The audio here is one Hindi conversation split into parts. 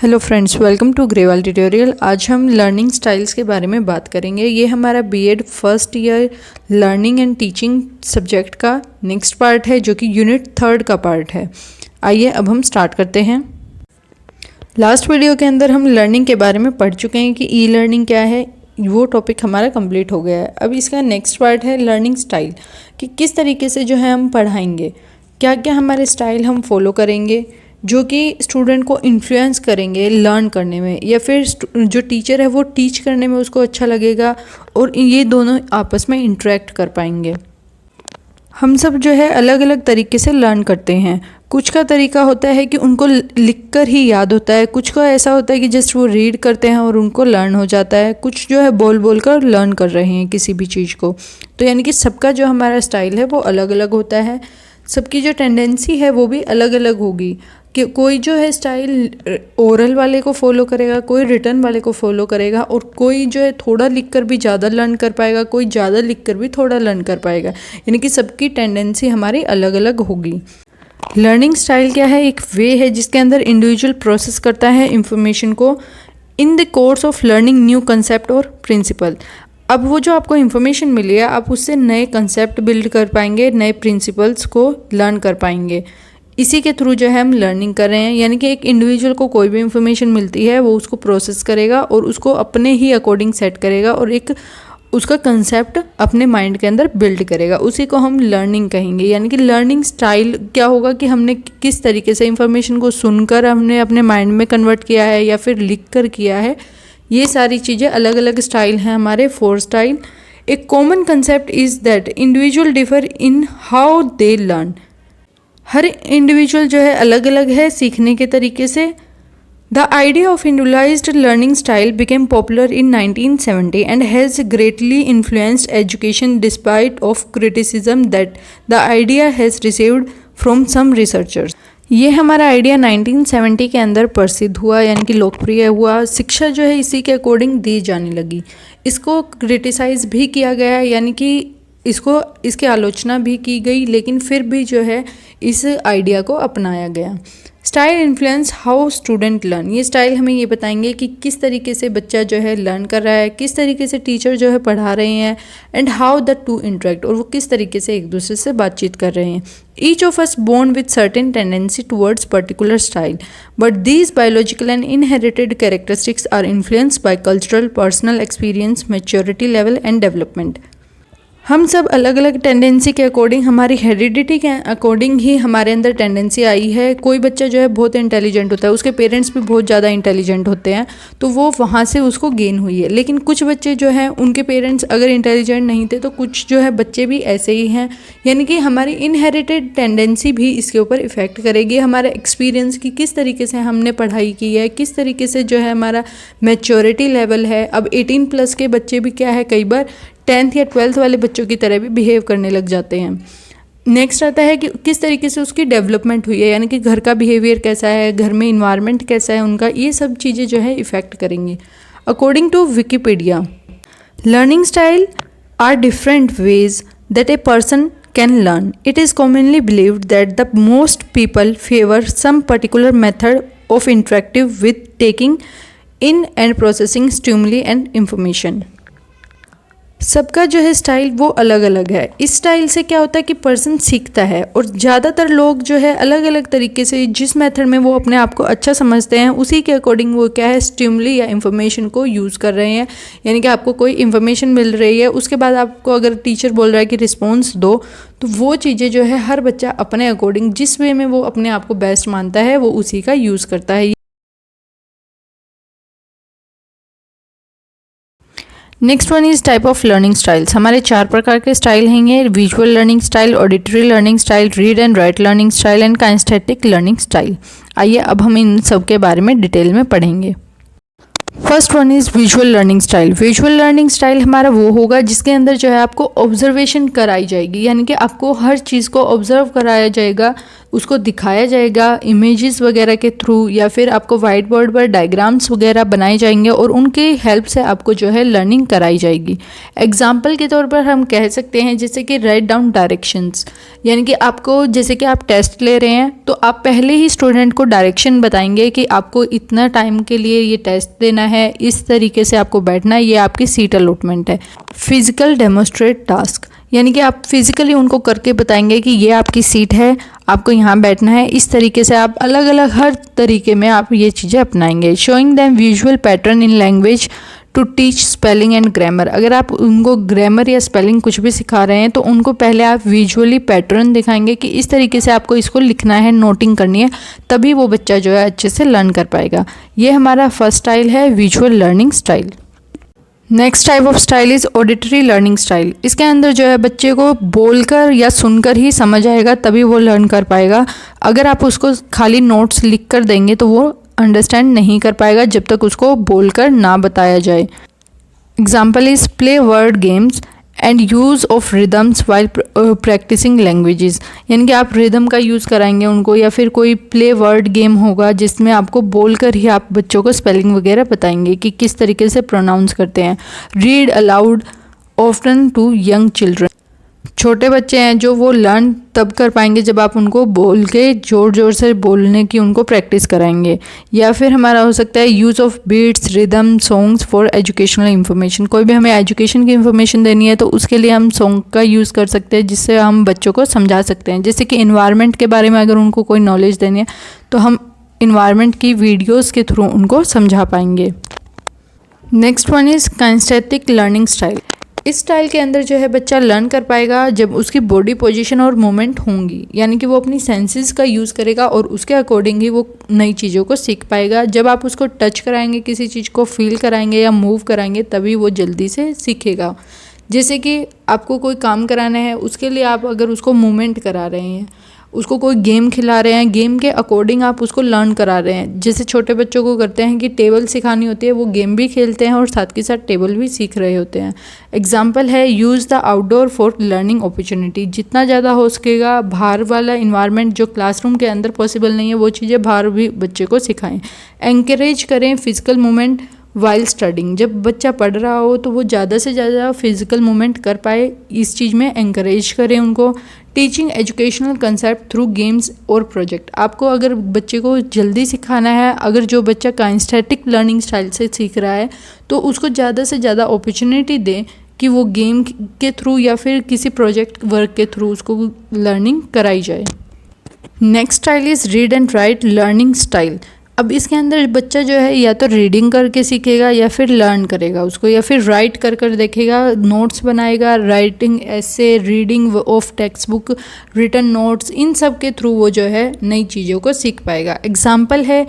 Hello friends, welcome to Grewal tutorial. आज हम लर्निंग स्टाइल्स के बारे में बात करेंगे। ये हमारा BEd first year learning and teaching subject का नेक्स्ट पार्ट है, जो कि यूनिट 3 का पार्ट है। आइए अब हम स्टार्ट करते हैं। लास्ट वीडियो के अंदर हम लर्निंग के बारे में पढ़ चुके हैं कि ई लर्निंग क्या है, वो टॉपिक हमारा कंप्लीट हो गया है। अब इसका नेक्स्ट पार्ट है लर्निंग स्टाइल, कि किस तरीके से जो है हम पढ़ाएंगे, क्या क्या हमारे स्टाइल हम फॉलो करेंगे जो कि स्टूडेंट को इन्फ्लुएंस करेंगे लर्न करने में, या फिर जो टीचर है वो टीच करने में उसको अच्छा लगेगा और ये दोनों आपस में इंटरेक्ट कर पाएंगे। हम सब जो है अलग अलग तरीके से लर्न करते हैं। कुछ का तरीका होता है कि उनको लिखकर ही याद होता है, कुछ का ऐसा होता है कि जस्ट वो रीड करते हैं और उनको लर्न हो जाता है, कुछ जो है बोल बोल कर लर्न कर रहे हैं किसी भी चीज़ को। तो यानी कि सबका जो हमारा स्टाइल है वो अलग अलग होता है, सबकी जो टेंडेंसी है वो भी अलग अलग होगी। कि कोई जो है स्टाइल ओरल वाले को फॉलो करेगा, कोई रिटर्न वाले को फॉलो करेगा, और कोई जो है थोड़ा लिखकर भी ज़्यादा लर्न कर पाएगा, कोई ज़्यादा लिखकर भी थोड़ा लर्न कर पाएगा। यानी कि सबकी टेंडेंसी हमारी अलग अलग होगी। लर्निंग स्टाइल क्या है? एक वे है जिसके अंदर इंडिविजुअल प्रोसेस करता है इंफॉर्मेशन को in the course of learning new concept और प्रिंसिपल। अब वो जो आपको इन्फॉर्मेशन मिली है, आप उससे नए कंसेप्ट बिल्ड कर पाएंगे, नए प्रिंसिपल्स को लर्न कर पाएंगे। इसी के थ्रू जो है हम लर्निंग कर रहे हैं। यानी कि एक इंडिविजुअल को कोई भी इन्फॉर्मेशन मिलती है वो उसको प्रोसेस करेगा और उसको अपने ही अकॉर्डिंग सेट करेगा और एक उसका कंसेप्ट अपने माइंड के अंदर बिल्ड करेगा। उसी को हम लर्निंग कहेंगे। यानी कि लर्निंग स्टाइल क्या होगा कि हमने किस तरीके से इन्फॉर्मेशन को सुनकर हमने अपने माइंड में कन्वर्ट किया है या फिर लिख कर किया है। ये सारी चीज़ें अलग अलग स्टाइल हैं हमारे 4 स्टाइल। एक common concept is that individual differ in how they learn. हर इंडिविजुअल जो है अलग अलग है सीखने के तरीके से। The idea of individualised learning style became popular in 1970 and has greatly influenced education despite of criticism that the idea has received from some researchers. ये हमारा आइडिया 1970 के अंदर प्रसिद्ध हुआ, यानी कि लोकप्रिय हुआ। शिक्षा जो है इसी के अकॉर्डिंग दी जाने लगी। इसको क्रिटिसाइज भी किया गया, यानी कि इसकी आलोचना भी की गई, लेकिन फिर भी जो है इस आइडिया को अपनाया गया। Style influence how student learn. ये स्टाइल हमें ये बताएंगे कि किस तरीके से बच्चा जो है लर्न कर रहा है, किस तरीके से टीचर जो है पढ़ा रहे हैं, and how the two interact, और वो किस तरीके से एक दूसरे से बातचीत कर रहे हैं। Each of us born with certain tendency towards particular style, but these biological and inherited characteristics are influenced by cultural, personal experience, maturity level and development. हम सब अलग अलग टेंडेंसी के अकॉर्डिंग, हमारी हेरिडिटी के अकॉर्डिंग ही हमारे अंदर टेंडेंसी आई है। कोई बच्चा जो है बहुत इंटेलिजेंट होता है, उसके पेरेंट्स भी बहुत ज़्यादा इंटेलिजेंट होते हैं, तो वो वहाँ से उसको गेन हुई है। लेकिन कुछ बच्चे जो हैं उनके पेरेंट्स अगर इंटेलिजेंट नहीं थे, तो कुछ जो है बच्चे भी ऐसे ही हैं। यानी कि हमारी इनहेरिटेड टेंडेंसी भी इसके ऊपर इफ़ेक्ट करेगी। हमारा एक्सपीरियंस कि किस तरीके से हमने पढ़ाई की है, किस तरीके से जो है हमारा मैच्योरिटी लेवल है। अब 18+ के बच्चे भी क्या है, कई बार 10th या 12th वाले बच्चों की तरह भी बिहेव करने लग जाते हैं। नेक्स्ट आता है कि किस तरीके से उसकी डेवलपमेंट हुई है, यानी कि घर का बिहेवियर कैसा है, घर में इन्वायरमेंट कैसा है उनका, ये सब चीज़ें जो है इफ़ेक्ट करेंगी। According to Wikipedia, learning style are different ways that a person can learn. It is commonly believed that the most people favor some particular method of interactive with taking in and processing stimuli and information. सबका जो है स्टाइल वो अलग अलग है। इस स्टाइल से क्या होता है कि पर्सन सीखता है, और ज़्यादातर लोग जो है अलग अलग तरीके से जिस मेथड में वो अपने आप को अच्छा समझते हैं उसी के अकॉर्डिंग वो क्या है स्टिमुली या इन्फॉर्मेशन को यूज़ कर रहे हैं। यानी कि आपको कोई इन्फॉर्मेशन मिल रही है, उसके बाद आपको अगर टीचर बोल रहा है कि रिस्पॉन्स दो, तो वो चीज़ें जो है हर बच्चा अपने अकॉर्डिंग जिस वे में वो अपने आप को बेस्ट मानता है वो उसी का यूज़ करता है। Next one is type of learning styles. हमारे 4 प्रकार के स्टाइल हैं: visual learning style, auditory learning style, read and write learning style and kinesthetic learning style. आइए अब हम इन सब के बारे में डिटेल में पढ़ेंगे। First one is visual learning style. Visual learning style हमारा वो होगा जिसके अंदर जो है आपको ऑब्जर्वेशन कराई जाएगी, यानी कि आपको हर चीज़ को ऑब्जर्व कराया जाएगा, उसको दिखाया जाएगा इमेजेस वगैरह के थ्रू, या फिर आपको वाइट बोर्ड पर डायग्राम्स वगैरह बनाए जाएंगे और उनकी हेल्प से आपको जो है लर्निंग कराई जाएगी। एग्जाम्पल के तौर पर हम कह सकते हैं जैसे कि राइट डाउन डायरेक्शंस, यानी कि आपको जैसे कि आप टेस्ट ले रहे हैं तो आप पहले ही स्टूडेंट को डायरेक्शन बताएंगे कि आपको इतना टाइम के लिए ये टेस्ट देना है, इस तरीके से आपको बैठना है, ये आपकी सीट अलॉटमेंट है। फिजिकल डेमोस्ट्रेट टास्क, यानी कि आप फिजिकली उनको करके बताएंगे कि ये आपकी सीट है, आपको यहाँ बैठना है, इस तरीके से आप अलग अलग हर तरीके में आप ये चीज़ें अपनाएंगे। Showing them visual pattern in language to teach spelling and grammar, अगर आप उनको ग्रामर या स्पेलिंग कुछ भी सिखा रहे हैं तो उनको पहले आप विजुअली पैटर्न दिखाएंगे कि इस तरीके से आपको इसको लिखना है, नोटिंग करनी है, तभी वो बच्चा जो है अच्छे से लर्न कर पाएगा। ये हमारा फर्स्ट स्टाइल है, visual learning style. Next type of style is auditory learning style. इसके अंदर जो है बच्चे को बोलकर या सुनकर ही समझ आएगा, तभी वो लर्न कर पाएगा। अगर आप उसको खाली नोट्स लिख कर देंगे तो वो अंडरस्टैंड नहीं कर पाएगा जब तक उसको बोलकर ना बताया जाए। Example is play word games and use of rhythms while practicing languages, यानी कि आप रिदम का यूज़ कराएंगे उनको, या फिर कोई प्ले वर्ड गेम होगा जिसमें आपको बोलकर ही आप बच्चों को स्पेलिंग वगैरह बताएंगे कि किस तरीके से प्रोनाउंस करते हैं। Read aloud often to young children, छोटे बच्चे हैं जो वो लर्न तब कर पाएंगे जब आप उनको बोल के ज़ोर ज़ोर से बोलने की उनको प्रैक्टिस कराएंगे। या फिर हमारा हो सकता है use of beats, rhythm, songs for educational information, कोई भी हमें एजुकेशन की इन्फॉर्मेशन देनी है तो उसके लिए हम सॉन्ग का यूज़ कर सकते हैं जिससे हम बच्चों को समझा सकते हैं। जैसे कि इन्वायरमेंट के बारे में अगर उनको कोई नॉलेज देनी है तो हम इन्वायरमेंट की वीडियोज़ के थ्रू उनको समझा पाएंगे। Next one is kinesthetic learning style. इस स्टाइल के अंदर जो है बच्चा लर्न कर पाएगा जब उसकी बॉडी पोजीशन और मूवमेंट होंगी, यानी कि वो अपनी सेंसेस का यूज़ करेगा और उसके अकॉर्डिंग ही वो नई चीज़ों को सीख पाएगा। जब आप उसको टच कराएंगे, किसी चीज़ को फील कराएंगे या मूव कराएंगे, तभी वो जल्दी से सीखेगा। जैसे कि आपको कोई काम कराना है, उसके लिए आप अगर उसको मूवमेंट करा रहे हैं, उसको कोई गेम खिला रहे हैं, गेम के अकॉर्डिंग आप उसको लर्न करा रहे हैं। जैसे छोटे बच्चों को करते हैं कि टेबल सिखानी होती है, वो गेम भी खेलते हैं और साथ के साथ टेबल भी सीख रहे होते हैं। एग्जाम्पल है use the outdoor for learning opportunity, जितना ज़्यादा हो सकेगा बाहर वाला इन्वायरमेंट जो क्लासरूम के अंदर पॉसिबल नहीं है वो चीज़ें बाहर भी बच्चे को सिखाएं। एंकरेज करें फिजिकल मूवमेंट वाइल स्टडिंग, जब बच्चा पढ़ रहा हो तो वो ज़्यादा से ज़्यादा फिजिकल मूवमेंट कर पाए, इस चीज़ में एंकरेज करें उनको। Teaching educational concept through games और प्रोजेक्ट, आपको अगर बच्चे को जल्दी सिखाना है, अगर जो बच्चा काइनेस्थेटिक लर्निंग स्टाइल से सीख रहा है तो उसको ज़्यादा से ज़्यादा अपॉर्चुनिटी दें कि वो गेम के थ्रू या फिर किसी प्रोजेक्ट वर्क के थ्रू उसको लर्निंग कराई जाए। Next style is read and write learning style. अब इसके अंदर बच्चा जो है या तो रीडिंग करके सीखेगा या फिर लर्न करेगा उसको, या फिर राइट कर कर देखेगा, नोट्स बनाएगा, राइटिंग ऐसे, reading of text book, written notes, इन सब के थ्रू वो जो है नई चीज़ों को सीख पाएगा। एग्जाम्पल है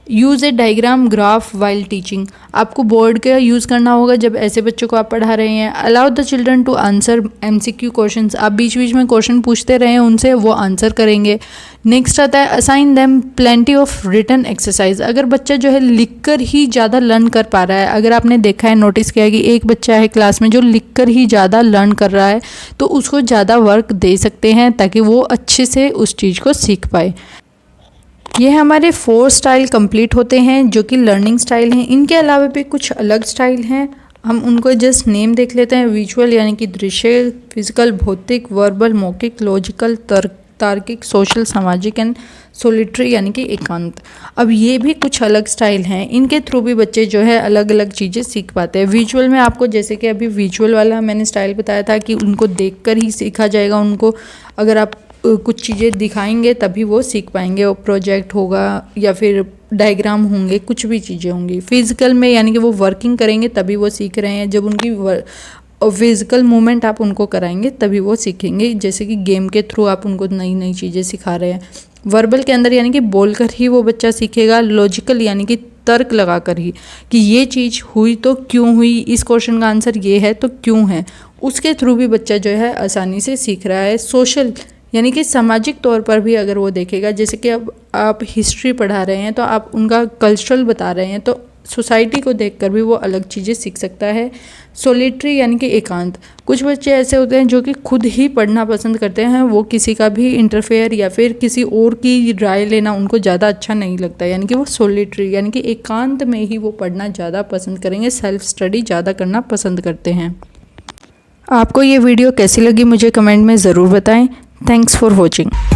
यूज़ ए डायग्राम ग्राफ वाइल टीचिंग, आपको बोर्ड का यूज़ करना होगा जब ऐसे बच्चों को आप पढ़ा रहे हैं। Allow the children to answer MCQ questions, आप बीच बीच में क्वेश्चन पूछते रहें उनसे, वो आंसर करेंगे। नेक्स्ट आता है assign them plenty of written exercise, अगर बच्चा जो है लिख कर ही ज़्यादा लर्न कर पा रहा है, अगर आपने देखा है, नोटिस किया है कि एक बच्चा है क्लास में जो लिख कर ही ज़्यादा लर्न कर रहा है, तो उसको ज़्यादा वर्क दे सकते हैं ताकि वो अच्छे से उस चीज़ को सीख पाए। ये हमारे 4 स्टाइल कंप्लीट होते हैं जो कि लर्निंग स्टाइल हैं। इनके अलावा भी कुछ अलग स्टाइल हैं, हम उनको जस्ट नेम देख लेते हैं। विजुअल यानी कि दृश्य, फिजिकल भौतिक, वर्बल मौखिक, लॉजिकल तार्किक, सोशल सामाजिक एंड सोलिटरी यानी कि एकांत। अब ये भी कुछ अलग स्टाइल हैं, इनके थ्रू भी बच्चे जो है अलग अलग चीज़ें सीख पाते हैं। विजुअल में आपको जैसे कि अभी विजुअल वाला मैंने स्टाइल बताया था कि उनको देखकर ही सीखा जाएगा, उनको अगर आप कुछ चीज़ें दिखाएंगे तभी वो सीख पाएंगे, वो प्रोजेक्ट होगा या फिर डायग्राम होंगे, कुछ भी चीज़ें होंगी। फिजिकल में यानी कि वो वर्किंग करेंगे तभी वो सीख रहे हैं, जब उनकी फिजिकल मूवमेंट आप उनको कराएंगे तभी वो सीखेंगे, जैसे कि गेम के थ्रू आप उनको नई नई चीज़ें सिखा रहे हैं। वर्बल के अंदर यानी कि बोलकर ही वो बच्चा सीखेगा। लॉजिकल यानी कि तर्क लगा कर ही कि ये चीज़ हुई तो क्यों हुई, इस क्वेश्चन का आंसर ये है तो क्यों है, उसके थ्रू भी बच्चा जो है आसानी से सीख रहा है। सोशल यानी कि सामाजिक तौर पर भी अगर वो देखेगा, जैसे कि अब आप हिस्ट्री पढ़ा रहे हैं तो आप उनका कल्चरल बता रहे हैं, तो सोसाइटी को देखकर भी वो अलग चीज़ें सीख सकता है। सोलिटरी यानी कि एकांत, कुछ बच्चे ऐसे होते हैं जो कि खुद ही पढ़ना पसंद करते हैं, वो किसी का भी इंटरफेयर या फिर किसी और की राय लेना उनको ज़्यादा अच्छा नहीं लगता, यानी कि वो सोलिटरी यानी कि एकांत में ही वो पढ़ना ज़्यादा पसंद करेंगे, सेल्फ स्टडी ज़्यादा करना पसंद करते हैं। आपको ये वीडियो कैसी लगी मुझे कमेंट में ज़रूर बताएं। Thanks for watching.